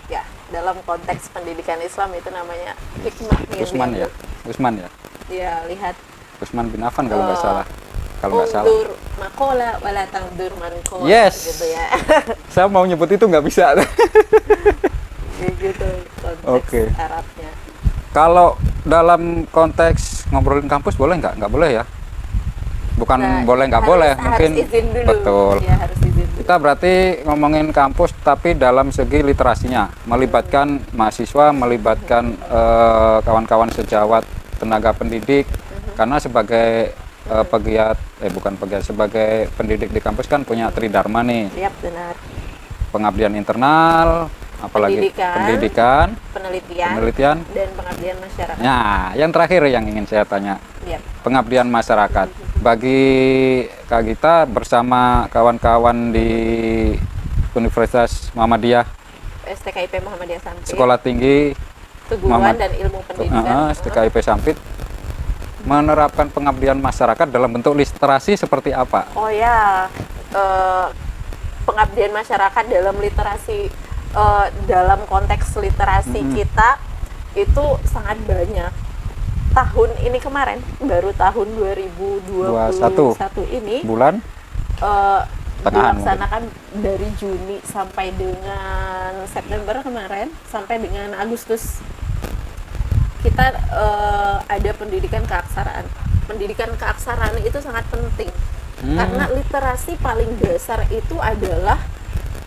B: Ya, dalam konteks pendidikan Islam itu namanya hikmah.
A: Usman ya, Usman ya,
B: Ya, lihat.
A: Usman bin Affan kalau nggak salah, kalau nggak salah.
B: Undur makola wala tangdur mankola.
A: Yes.
B: Gitu ya.
A: Saya mau nyebut itu nggak bisa.
B: Kayak gitu konteks
A: Oke.
B: Arabnya.
A: Kalau dalam konteks ngobrolin kampus boleh nggak? Nggak boleh ya? Bukan
B: Nah,
A: boleh nggak
B: harus-
A: boleh,
B: harus
A: mungkin
B: izin dulu.
A: betul.
B: Ya, harus izin dulu.
A: Kita berarti ngomongin kampus tapi dalam segi literasinya, melibatkan mahasiswa, melibatkan kawan-kawan sejawat, tenaga pendidik, karena sebagai sebagai pendidik di kampus kan punya tridharma nih,
B: Siap, benar.
A: pengabdian internal, apalagi pendidikan, penelitian.
B: Dan pengabdian masyarakat.
A: Nah, yang terakhir yang ingin saya tanya,
B: Siap.
A: pengabdian masyarakat. Bagi Kak Gita bersama kawan-kawan di Universitas Muhammadiyah,
B: STKIP Muhammadiyah Sampit.
A: Sekolah Tinggi
B: Keguruan dan Ilmu Pendidikan.
A: STKIP Sampit, menerapkan pengabdian masyarakat dalam bentuk literasi seperti apa?
B: Oh ya, pengabdian masyarakat dalam literasi, dalam konteks literasi kita itu sangat banyak. Tahun ini kemarin, baru tahun 2021 ini
A: bulan
B: eh,
A: Tengahan
B: dilaksanakan dari Juni sampai dengan September kemarin sampai dengan Agustus. Kita ada pendidikan keaksaraan. Pendidikan keaksaraan itu sangat penting karena literasi paling dasar itu adalah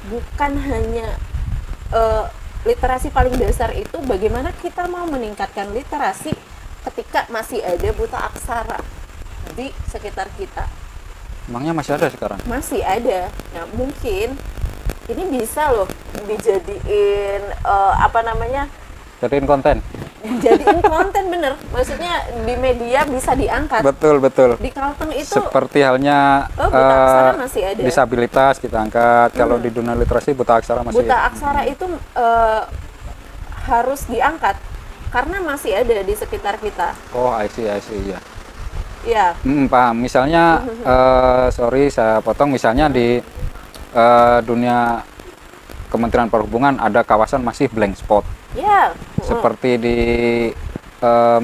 B: bukan hanya literasi paling dasar itu bagaimana kita mau meningkatkan literasi ketika masih ada buta aksara di sekitar kita.
A: Emangnya masih ada sekarang?
B: Masih ada. Nah, mungkin ini bisa loh dijadiin
A: Jadiin konten.
B: jadiin konten bener. Maksudnya di media bisa diangkat.
A: Betul.
B: Di Kalteng itu
A: Seperti halnya
B: buta aksara masih ada.
A: disabilitas kita angkat. Kalau di dunia literasi buta aksara masih.
B: Buta aksara itu harus diangkat karena masih ada di sekitar kita.
A: Oh, I see, ya.
B: Ya.
A: Paham. Misalnya, sorry saya potong. Misalnya di dunia Kementerian Perhubungan ada kawasan masih blank spot.
B: Ya.
A: Seperti di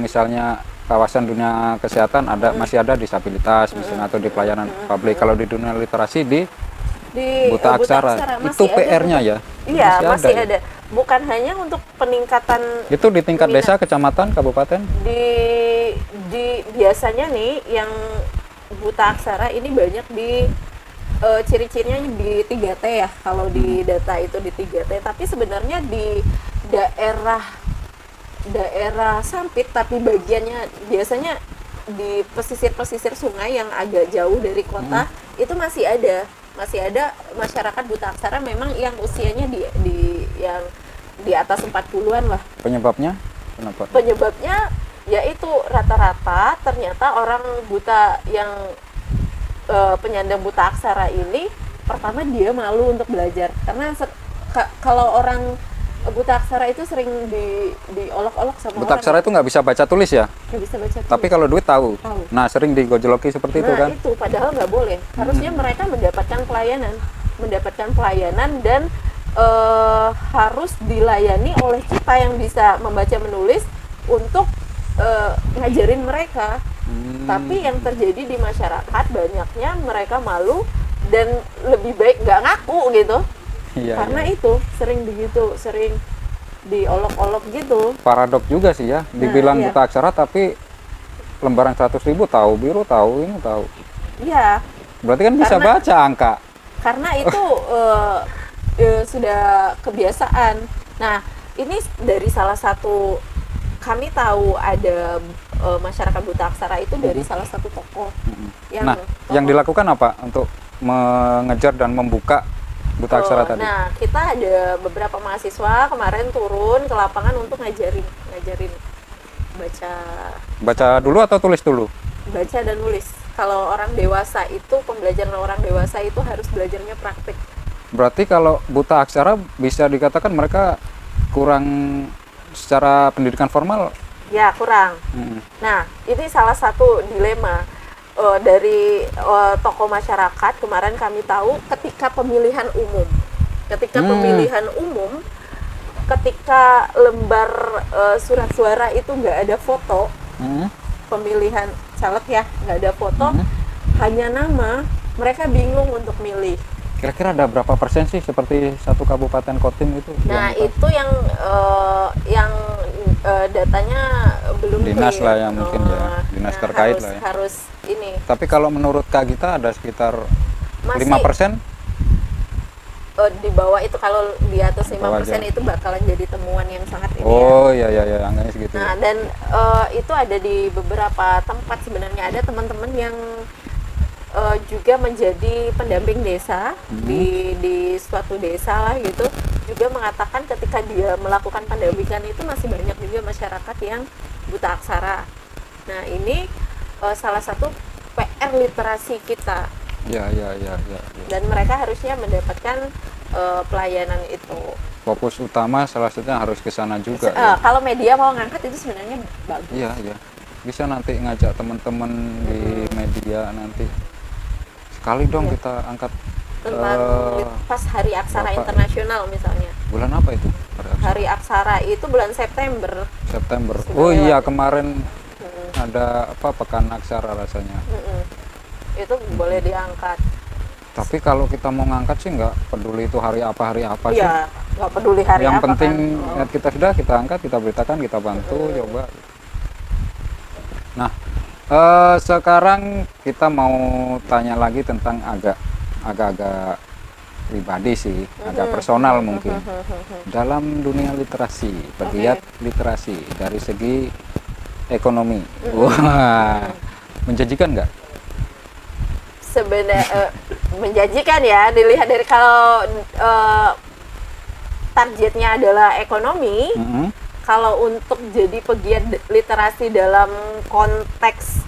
A: misalnya kawasan dunia kesehatan masih ada disabilitas misalnya atau di pelayanan publik. Kalau di dunia literasi di buta aksara itu
B: masih ada
A: PR-nya ya.
B: Iya, masih
A: ya?
B: ada. Bukan hanya untuk peningkatan
A: Itu di tingkat
B: minat.
A: desa, kecamatan, kabupaten.
B: di biasanya nih yang buta aksara ini banyak di ciri-cirinya di 3T ya, kalau di data itu di 3T, tapi sebenarnya di daerah Sampit, tapi bagiannya biasanya di pesisir-pesisir sungai yang agak jauh dari kota itu masih ada masyarakat buta aksara memang yang usianya yang di atas 40-an lah.
A: Penyebabnya kenapa?
B: Penyebabnya yaitu rata-rata ternyata orang buta yang penyandang buta aksara ini pertama dia malu untuk belajar karena kalau orang buta aksara itu sering diolok-olok sama
A: Buta
B: orang.
A: aksara itu nggak bisa baca tulis ya?
B: Nggak bisa baca tulis.
A: Tapi kalau duit tahu.
B: Tahu.
A: Nah, sering digojoloki seperti itu kan?
B: Nah itu padahal nggak boleh. Harusnya mereka mendapatkan pelayanan dan harus dilayani oleh kita yang bisa membaca menulis untuk ngajarin mereka. Tapi yang terjadi di masyarakat banyaknya mereka malu dan lebih baik nggak ngaku gitu.
A: Iya,
B: Karena
A: iya.
B: itu sering diolok-olok gitu.
A: Paradok juga sih ya. Dibilang
B: iya.
A: buta aksara tapi lembaran 100.000 tahu, biru tahu, ini tahu.
B: Iya.
A: Berarti kan bisa
B: Karena-
A: baca angka.
B: Karena itu sudah kebiasaan. Nah, ini dari salah satu kami tahu ada masyarakat buta aksara itu dari salah satu tokoh.
A: Nah, yang dilakukan apa untuk mengejar dan membuka buta aksara tadi?
B: Nah, kita ada beberapa mahasiswa kemarin turun ke lapangan untuk ngajarin
A: Baca dulu atau tulis dulu?
B: baca dan nulis. Kalau orang dewasa itu pembelajaran orang dewasa itu harus belajarnya praktik.
A: Berarti kalau buta aksara bisa dikatakan mereka kurang secara pendidikan formal.
B: Ya, kurang. Nah, ini salah satu dilema dari tokoh masyarakat. Kemarin kami tahu ketika pemilihan umum. Ketika lembar surat suara itu nggak ada foto, pemilihan caleg ya, nggak ada foto, hanya nama, mereka bingung untuk milih.
A: Kira-kira ada berapa persen sih seperti satu kabupaten Kotim itu?
B: Nah,
A: yang
B: itu yang datanya belum
A: dinas
B: clear.
A: lah yang mungkin ya, dinas terkait lah ya.
B: Harus ini.
A: Tapi kalau menurut Kak Gita ada sekitar
B: Masih
A: 5%?
B: Di bawah itu, kalau di atas 5%
A: Bawah aja.
B: itu bakalan jadi temuan yang sangat ini ya.
A: Oh iya, angkanya segitu.
B: Nah, dan itu ada di beberapa tempat sebenarnya. Ada teman-teman yang juga menjadi pendamping desa di suatu desa lah gitu, juga mengatakan ketika dia melakukan pendampingan itu masih banyak juga masyarakat yang buta aksara. Nah, ini salah satu PR literasi kita.
A: Ya.
B: Dan mereka harusnya mendapatkan pelayanan itu.
A: Fokus utama salah satunya harus ke sana juga. Ya.
B: Kalau media mau ngangkat itu sebenarnya bagus.
A: Iya. Bisa nanti ngajak teman-teman di media nanti. Sekali dong kita angkat
B: tentang pas Hari Aksara
A: Bapak.
B: Internasional misalnya.
A: Bulan apa itu?
B: Hari Aksara itu bulan September.
A: September.
B: Sudah
A: Oh
B: lewat
A: iya,
B: ya?
A: kemarin
B: Mm-mm.
A: ada apa Pekan Aksara rasanya.
B: Mm-mm. Itu boleh diangkat.
A: Tapi kalau kita mau ngangkat sih nggak peduli itu hari apa sih.
B: Iya, nggak peduli hari
A: Yang
B: apa
A: penting
B: kan.
A: niat kita sudah kita angkat, kita beritakan, kita bantu, coba. Nah, sekarang kita mau tanya lagi tentang agak-agak pribadi sih, agak personal mungkin. Dalam dunia literasi, pegiat literasi dari segi ekonomi, wah, menjanjikan nggak?
B: Sebenarnya menjanjikan ya, dilihat dari kalau targetnya adalah ekonomi.
A: Mm-mm.
B: Kalau untuk jadi pegiat literasi dalam konteks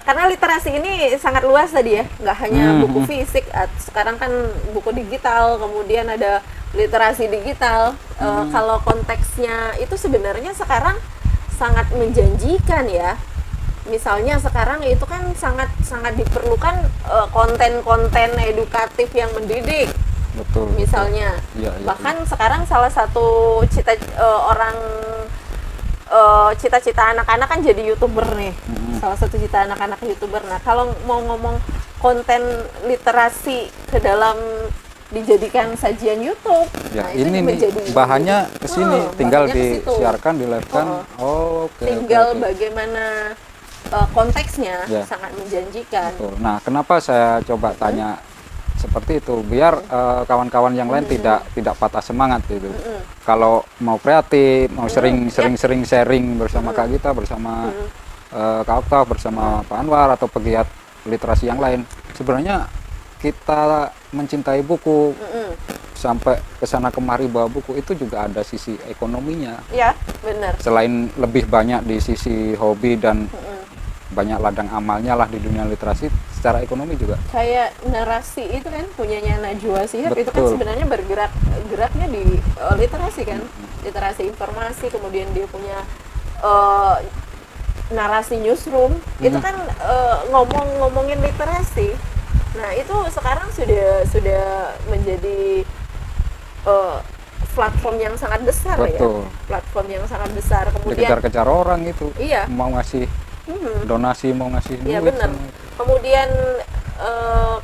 B: karena literasi ini sangat luas tadi ya, nggak hanya buku fisik. Sekarang kan buku digital, kemudian ada literasi digital. Kalau konteksnya itu sebenarnya sekarang sangat menjanjikan ya. Misalnya sekarang itu kan sangat diperlukan konten-konten edukatif yang mendidik.
A: Betul.
B: Misalnya,
A: Iya, iya,
B: bahkan sekarang salah satu cita-cita anak-anak kan jadi YouTuber nih. Salah satu cita anak-anak YouTuber. Nah, kalau mau ngomong konten literasi ke dalam dijadikan sajian YouTube,
A: Ya,
B: nah itu
A: ini
B: juga
A: nih
B: jadi
A: bahannya kesini, tinggal
B: bahannya ke situ.
A: disiarkan, di-live-kan. Oke,
B: Tinggal
A: oke.
B: bagaimana konteksnya
A: Ya.
B: sangat menjanjikan.
A: Betul. Nah, kenapa saya coba tanya seperti itu? Biar kawan-kawan yang lain tidak patah semangat gitu. Kalau mau kreatif, mau sering sharing bersama Kak Gita, bersama Kak Oktav, bersama Pak Anwar atau pegiat literasi yang lain, sebenarnya kita mencintai buku sampai kesana kemari bawa buku itu juga ada sisi ekonominya.
B: Ya, benar.
A: Selain lebih banyak di sisi hobi dan banyak ladang amalnya lah di dunia literasi, secara ekonomi juga.
B: Kayak narasi itu kan punyanya Najwa Shihab, itu kan
A: Betul.
B: sebenarnya geraknya di literasi kan, literasi informasi, kemudian dia punya narasi newsroom, itu kan ngomongin literasi. Nah itu sekarang sudah menjadi platform yang sangat besar.
A: Betul.
B: Ya, platform yang sangat besar. Kemudian
A: Dikejar-kejar orang itu.
B: Iya.
A: Mau ngasih donasi, mau ngasih
B: Iya
A: duit.
B: benar. Kemudian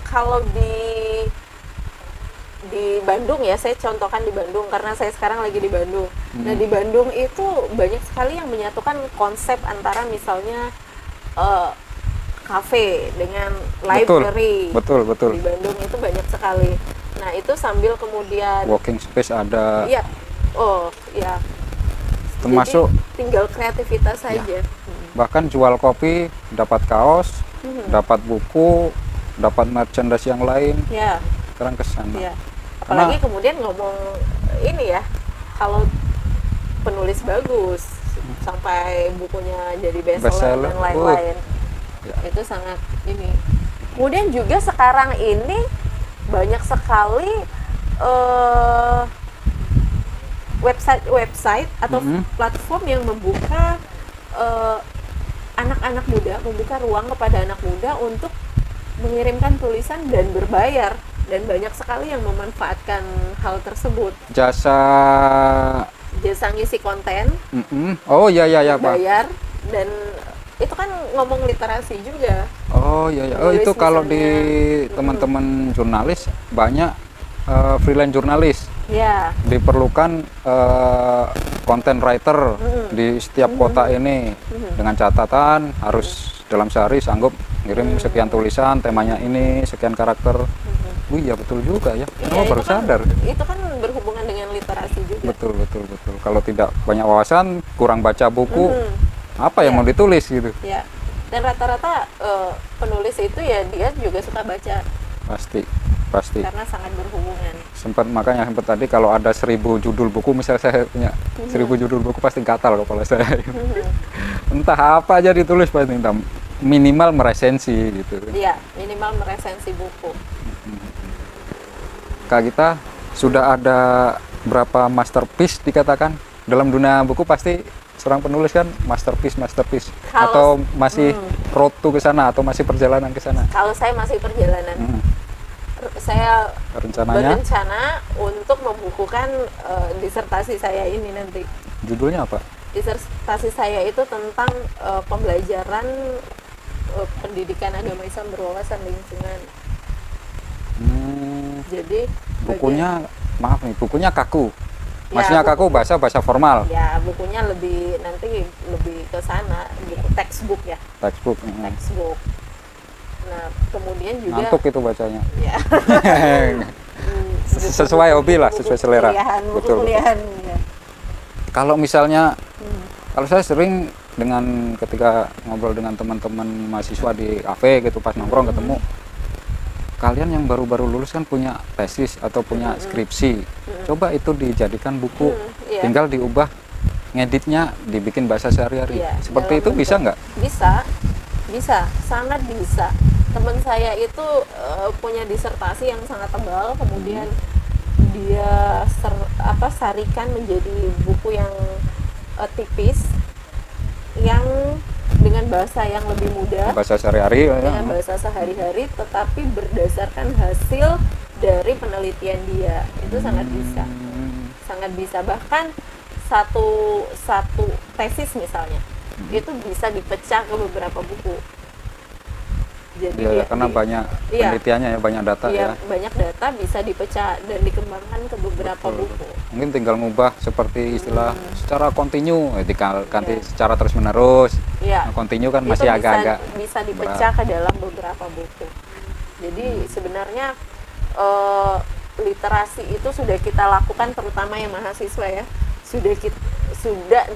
B: kalau di Bandung ya, saya contohkan di Bandung karena saya sekarang lagi di Bandung. Nah di Bandung itu banyak sekali yang menyatukan konsep antara misalnya kafe dengan library.
A: Betul.
B: Di Bandung itu banyak sekali. Nah itu sambil kemudian
A: Walking space ada.
B: iya, oh ya.
A: Termasuk
B: Jadi, tinggal kreativitas saja.
A: bahkan jual kopi, dapat kaos, dapat buku, dapat merchandise yang lain.
B: Ya.
A: Sekarang kesana.
B: Iya. Apalagi kemudian ngomong ini ya, kalau penulis bagus sampai bukunya jadi bestseller dan lain-lain, itu sangat ini. Kemudian juga sekarang ini banyak sekali website atau platform yang membuka anak-anak muda, membuka ruang kepada anak muda untuk mengirimkan tulisan dan berbayar, dan banyak sekali yang memanfaatkan hal tersebut.
A: Jasa
B: ngisi konten,
A: oh iya Pak.
B: bayar, dan itu kan ngomong literasi juga.
A: Oh iya. Oh
B: Menulis
A: itu kalau di
B: misalnya,
A: teman-teman jurnalis banyak freelance jurnalis.
B: Ya.
A: Diperlukan content writer di setiap kota ini dengan catatan harus dalam sehari sanggup ngirim sekian tulisan, temanya ini, sekian karakter. Wih ya betul juga ya. Kenapa baru sadar?
B: Itu kan berhubungan dengan literasi juga.
A: Betul. Kalau tidak banyak wawasan, kurang baca buku, apa yang mau ditulis gitu?
B: Ya. Dan rata-rata penulis itu ya dia juga suka baca.
A: Pasti.
B: Karena sangat berhubungan.
A: Makanya sempat tadi kalau ada 1000 judul buku, misalnya saya punya 1000 judul buku pasti gatal kepala saya. Entah apa aja ditulis pasti entah minimal meresensi gitu.
B: Iya, minimal meresensi buku.
A: Kak Gita sudah ada berapa masterpiece dikatakan dalam dunia buku, pasti seorang penulis kan masterpiece
B: Kalau-
A: atau masih road to ke sana atau masih perjalanan ke sana?
B: Kalau saya masih perjalanan,
A: Hmm.
B: saya
A: Rencananya
B: berencana untuk membukukan disertasi saya ini nanti.
A: judulnya apa?
B: Disertasi saya itu tentang pembelajaran pendidikan agama Islam berwawasan lingkungan. Jadi
A: Bukunya, maaf nih, bukunya kaku.
B: Ya,
A: Maksudnya kaku bahasa formal,
B: ya bukunya nanti lebih ke sana, buku textbook ya,
A: textbook.
B: textbook. Nah, kemudian juga
A: Ngantuk itu bacanya.
B: ya
A: Sesuai hobi lah, sesuai selera.
B: buku
A: Betul.
B: kuliahan ya.
A: Kalau misalnya, kalau saya sering dengan ketika ngobrol dengan teman-teman mahasiswa di kafe gitu, pas nongkrong ketemu, kalian yang baru-baru lulus kan punya tesis atau punya skripsi, coba itu dijadikan buku,
B: Iya.
A: tinggal diubah, ngeditnya dibikin bahasa sehari-hari.
B: Iya,
A: Seperti
B: dalam
A: itu
B: bentuk-
A: bisa nggak?
B: bisa, sangat bisa. Teman saya itu punya disertasi yang sangat tebal, kemudian dia sarikan menjadi buku yang tipis, yang dengan bahasa yang lebih mudah,
A: Bahasa sehari-hari.
B: dengan bahasa sehari-hari, tetapi berdasarkan hasil dari penelitian dia. Itu sangat bisa, sangat bisa. Bahkan satu tesis misalnya itu bisa dipecah ke beberapa buku. Jadi
A: Ya, karena banyak
B: iya.
A: penelitiannya ya, banyak data
B: Iya,
A: ya.
B: banyak data bisa dipecah dan dikembangkan ke beberapa
A: Betul,
B: buku.
A: Mungkin tinggal ngubah seperti istilah secara kontinu, ganti
B: Iya.
A: secara terus-menerus.
B: Iya.
A: Nah, kontinu kan
B: Itu
A: masih agak-agak
B: bisa dipecah ke dalam beberapa buku. Jadi sebenarnya literasi itu sudah kita lakukan, terutama yang mahasiswa ya, sudah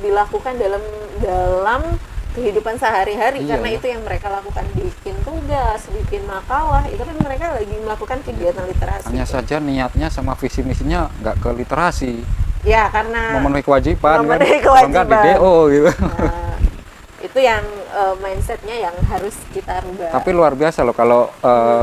B: dilakukan dalam kehidupan sehari-hari.
A: Iya,
B: Karena
A: ya.
B: itu yang mereka lakukan, bikin tugas, bikin makalah, itu kan mereka lagi melakukan kegiatan literasi.
A: hanya saja niatnya sama visi misinya nggak ke literasi,
B: Ya, karena
A: memenuhi kewajiban
B: memenuhi
A: kan, kalau nggak di
B: kewajiban.
A: DO gitu.
B: Nah, itu yang mindsetnya yang harus kita rubah.
A: Tapi luar biasa loh kalau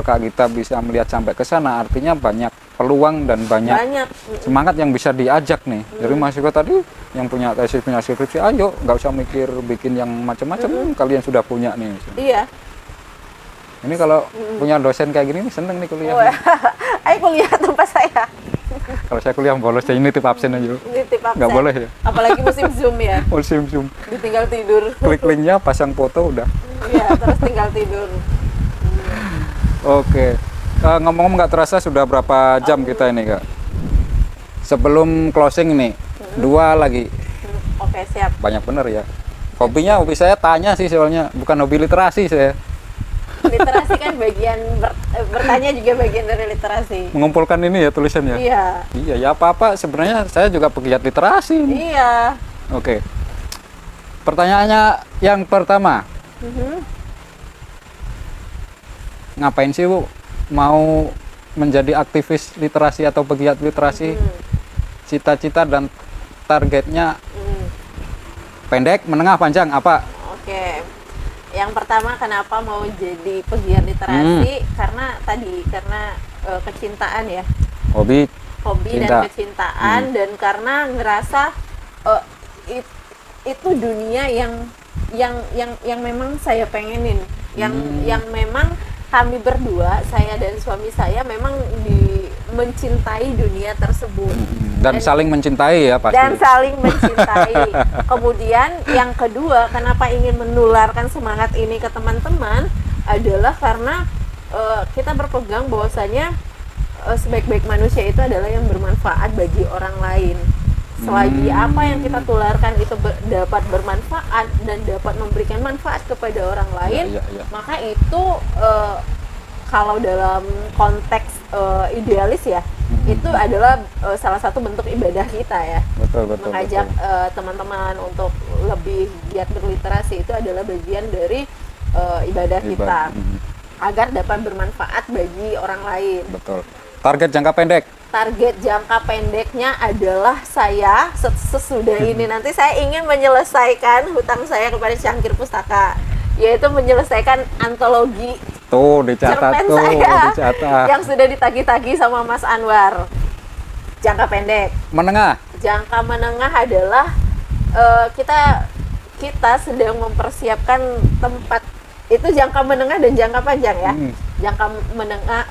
A: Kak Gita bisa melihat sampai ke sana, artinya banyak peluang dan banyak
B: banyak
A: semangat yang bisa diajak nih. Jadi mahasiswa tadi yang punya tesis, punya skripsi, ayo nggak usah mikir bikin yang macam-macam, kalian sudah punya nih.
B: iya.
A: Ini kalau punya dosen kayak gini nih, seneng nih kuliah.
B: Wah, ayo kuliah tempat saya.
A: Kalau saya kuliah bolos, jadi nitip absen aja.
B: Nitip absen.
A: Nggak boleh ya?
B: Apalagi musim Zoom ya.
A: Musim Zoom.
B: Ditinggal tidur.
A: Klik linknya, pasang foto, udah.
B: Iya, terus tinggal tidur.
A: Oke. Ngomong-ngomong nggak terasa sudah berapa jam kita ini, Kak? Sebelum closing nih, 2 lagi.
B: Oke, siap.
A: Banyak bener ya. Hobi saya tanya sih soalnya, bukan hobi literasi saya.
B: Literasi kan bagian bertanya juga bagian dari literasi.
A: Mengumpulkan ini ya tulisannya.
B: Iya.
A: Iya, ya apa-apa. Sebenarnya saya juga pegiat literasi. Nih.
B: Iya.
A: Oke. Pertanyaannya yang pertama, ngapain sih Bu mau menjadi aktivis literasi atau pegiat literasi? Cita-cita dan targetnya pendek, menengah, panjang apa?
B: Oke. Yang pertama, kenapa mau jadi pegiat literasi? Karena kecintaan ya.
A: Hobi,
B: Hobi
A: cinta.
B: dan kecintaan, dan karena ngerasa itu dunia yang memang saya pengenin, yang memang kami berdua, saya dan suami saya memang mencintai dunia tersebut.
A: dan saling mencintai ya pasti.
B: Dan saling mencintai. Kemudian yang kedua, kenapa ingin menularkan semangat ini ke teman-teman adalah karena kita berpegang bahwasanya sebaik-baik manusia itu adalah yang bermanfaat bagi orang lain. Selagi apa yang kita tularkan itu dapat bermanfaat dan dapat memberikan manfaat kepada orang lain,
A: Iya.
B: maka itu kalau dalam konteks idealis ya, itu adalah salah satu bentuk ibadah kita ya.
A: Betul.
B: Mengajak teman-teman untuk lebih giat berliterasi itu adalah bagian dari ibadah kita, agar dapat bermanfaat bagi orang lain.
A: Betul. Target jangka pendek.
B: Target jangka pendeknya adalah saya sesudah ini nanti saya ingin menyelesaikan hutang saya kepada Cangkir Pustaka, yaitu menyelesaikan antologi
A: Tuh dicatat
B: cerpen
A: tuh,
B: saya
A: dicatat.
B: yang sudah ditagih-tagih sama Mas Anwar. Jangka pendek.
A: Menengah.
B: Jangka menengah adalah kita sedang mempersiapkan tempat itu jangka menengah dan jangka panjang ya. Jangka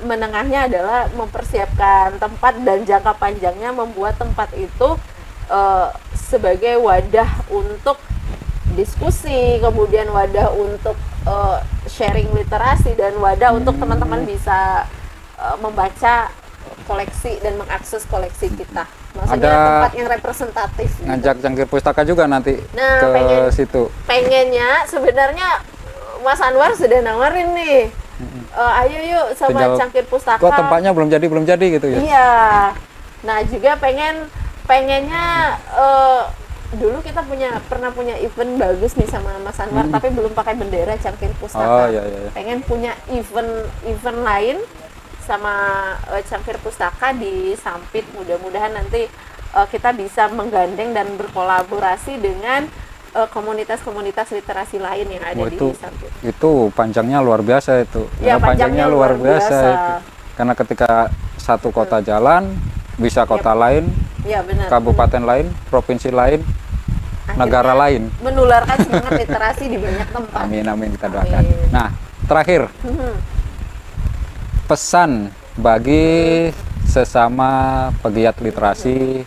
B: menengahnya adalah mempersiapkan tempat, dan jangka panjangnya membuat tempat itu sebagai wadah untuk diskusi, kemudian wadah untuk sharing literasi, dan wadah untuk teman-teman bisa membaca koleksi dan mengakses koleksi kita. Maksudnya
A: Ada
B: tempat yang representatif.
A: Ngajak Cangkir Pustaka juga nanti
B: Nah,
A: ke situ.
B: Pengennya sebenarnya Mas Anwar sudah nawarin nih. Ayo yuk sama
A: Tinggal,
B: Cangkir Pustaka.
A: kok tempatnya belum jadi gitu ya.
B: Iya. Nah, juga pengennya dulu kita pernah punya event bagus nih sama Mas Anwar, tapi belum pakai bendera Cangkir Pustaka.
A: Oh, iya.
B: Pengen punya event lain sama Cangkir Pustaka di Sampit. Mudah-mudahan nanti kita bisa menggandeng dan berkolaborasi dengan komunitas-komunitas literasi lain yang ada di Sampit.
A: Itu panjangnya luar biasa itu.
B: Ya, panjangnya luar biasa
A: itu. Karena ketika satu kota jalan, bisa kota lain,
B: ya, benar,
A: kabupaten lain, provinsi lain,
B: akhirnya
A: negara lain.
B: Menularkan semangat literasi di banyak tempat.
A: Amin, kita doakan.
B: Amin.
A: Nah, terakhir, pesan bagi sesama pegiat literasi,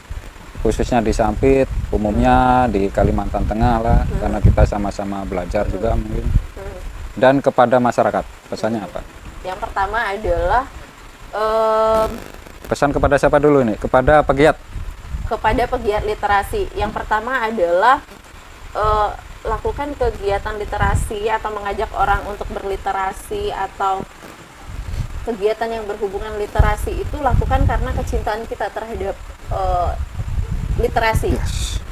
A: khususnya di Sampit, umumnya di Kalimantan Tengah lah, karena kita sama-sama belajar juga mungkin. Dan kepada masyarakat, pesannya apa?
B: Yang pertama adalah
A: Pesan kepada siapa dulu nih? Kepada pegiat.
B: kepada pegiat literasi. Yang pertama adalah lakukan kegiatan literasi atau mengajak orang untuk berliterasi, atau kegiatan yang berhubungan literasi itu lakukan karena kecintaan kita terhadap literasi.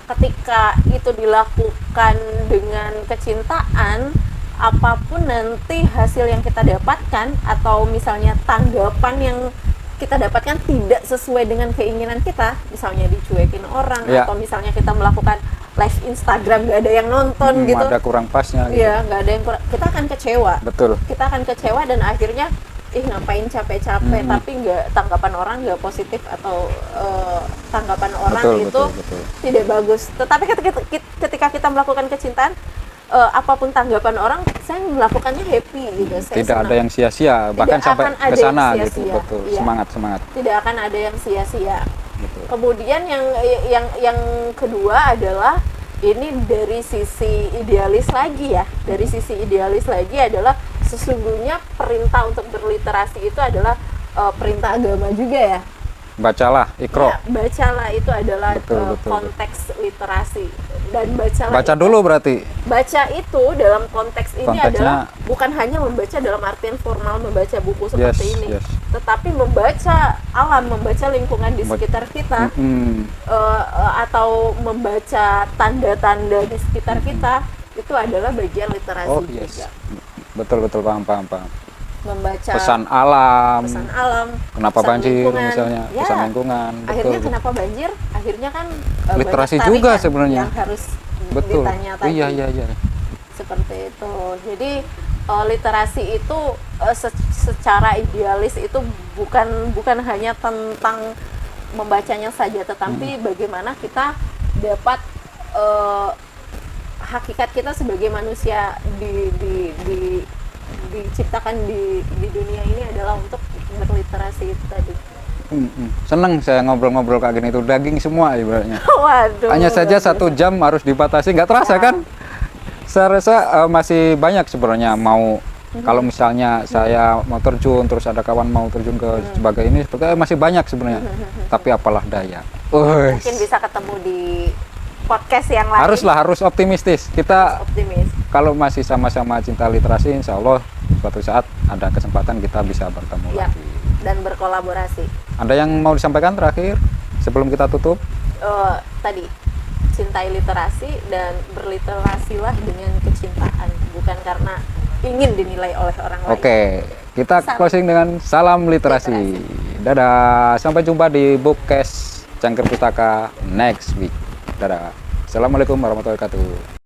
B: Ketika itu dilakukan dengan kecintaan, apapun nanti hasil yang kita dapatkan, atau misalnya tanggapan yang kita dapatkan tidak sesuai dengan keinginan kita, misalnya dicuekin orang, atau misalnya kita melakukan live Instagram gak ada yang nonton gitu,
A: ada kurang pasnya gitu.
B: Iya, gak ada yang kurang, kita akan kecewa.
A: Betul.
B: Kita akan kecewa dan akhirnya ngapain capek-capek, tapi tanggapan orang nggak positif, atau tanggapan orang betul. Tidak bagus. Tetapi ketika kita melakukan kecintaan, apapun tanggapan orang, saya melakukannya happy gitu. Saya
A: tidak
B: senang.
A: ada yang sia-sia, bahkan sampai ke sana gitu. Betul.
B: Iya.
A: Semangat.
B: Tidak akan ada yang sia-sia. Kemudian yang kedua adalah ini dari sisi idealis lagi ya. Dari sisi idealis lagi adalah sesungguhnya perintah untuk berliterasi itu adalah perintah agama juga ya.
A: Bacalah, Iqra.
B: Ya, bacalah itu adalah
A: betul.
B: konteks literasi, dan bacalah.
A: Baca dulu berarti.
B: Baca itu dalam konteks ini
A: Konteksnya,
B: adalah bukan hanya membaca dalam artian formal membaca buku seperti ini, tetapi membaca alam, membaca lingkungan di sekitar kita, atau membaca tanda-tanda di sekitar kita, itu adalah bagian literasi juga.
A: Betul, paham.
B: Membaca
A: pesan alam, kenapa
B: pesan
A: banjir
B: lingkungan.
A: Misalnya, pesan lingkungan.
B: Akhirnya kenapa banjir? Akhirnya kan
A: literasi juga sebenarnya
B: yang harus
A: ditanya tadi. Iya.
B: Seperti itu. Jadi literasi itu secara idealis itu bukan hanya tentang membacanya saja, tetapi bagaimana kita dapat hakikat kita sebagai manusia diciptakan di dunia ini adalah untuk berliterasi itu tadi.
A: Seneng saya ngobrol-ngobrol kayak gini, itu daging semua ibaratnya.
B: Waduh.
A: Hanya saja 1 jam harus dibatasi, nggak terasa kan? Saya rasa masih banyak sebenarnya mau. Kalau misalnya saya mau terjun, terus ada kawan mau terjun ke sebagai ini, masih banyak sebenarnya. Tapi apalah daya.
B: Mungkin bisa ketemu di podcast yang lain.
A: Harus optimistis. Kita
B: optimis.
A: Kalau masih sama-sama cinta literasi, insya Allah suatu saat ada kesempatan kita bisa bertemu lagi.
B: Dan berkolaborasi.
A: Ada yang mau disampaikan terakhir sebelum kita tutup?
B: Tadi, cintai literasi dan berliterasilah dengan kecintaan, bukan karena ingin dinilai oleh orang lain.
A: Oke, kita closing dengan salam literasi. Dadah, sampai jumpa di Bookcast Cangkir Pustaka next week. Dadah. Assalamualaikum warahmatullahi wabarakatuh.